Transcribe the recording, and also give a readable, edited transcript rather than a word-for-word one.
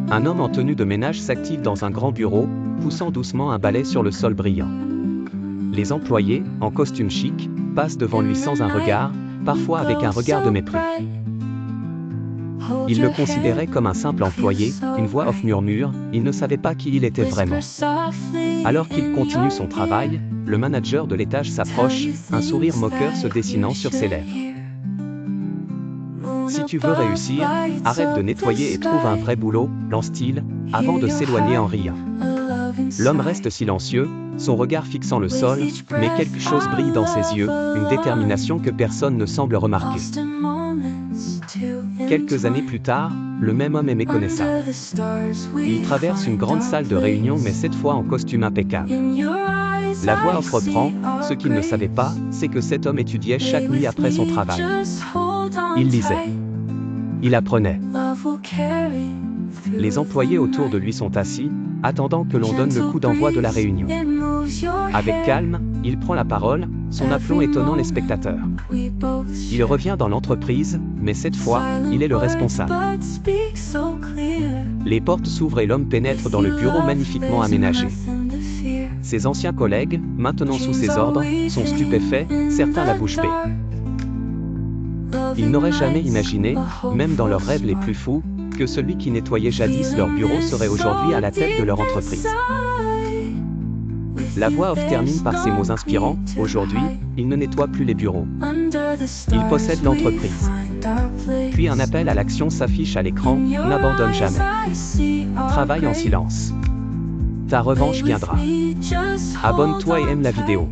Un homme en tenue de ménage s'active dans un grand bureau, poussant doucement un balai sur le sol brillant. Les employés, en costume chic, passent devant lui sans un regard, parfois avec un regard de mépris. Il le considérait comme un simple employé, une voix off murmure, il ne savait pas qui il était vraiment. Alors qu'il continue son travail, le manager de l'étage s'approche, un sourire moqueur se dessinant sur ses lèvres. Si tu veux réussir, arrête de nettoyer et trouve un vrai boulot, lance-t-il, avant de s'éloigner en riant. L'homme reste silencieux, son regard fixant le sol, mais quelque chose brille dans ses yeux, une détermination que personne ne semble remarquer. Quelques années plus tard, le même homme est méconnaissable. Il traverse une grande salle de réunion mais cette fois en costume impeccable. La voix off reprend, ce qu'il ne savait pas, c'est que cet homme étudiait chaque nuit après son travail. Il lisait. Il apprenait. Les employés autour de lui sont assis, attendant que l'on donne le coup d'envoi de la réunion. Avec calme, il prend la parole, son aplomb étonnant les spectateurs. Il revient dans l'entreprise, mais cette fois, il est le responsable. Les portes s'ouvrent et l'homme pénètre dans le bureau magnifiquement aménagé. Ses anciens collègues, maintenant sous ses ordres, sont stupéfaits, certains la bouche bée. Ils n'auraient jamais imaginé, même dans leurs rêves les plus fous, que celui qui nettoyait jadis leur bureau serait aujourd'hui à la tête de leur entreprise. La voix off termine par ces mots inspirants, aujourd'hui, il ne nettoie plus les bureaux. Il possède l'entreprise. Puis un appel à l'action s'affiche à l'écran, n'abandonne jamais. Travaille en silence. Ta revanche viendra. Abonne-toi et aime la vidéo.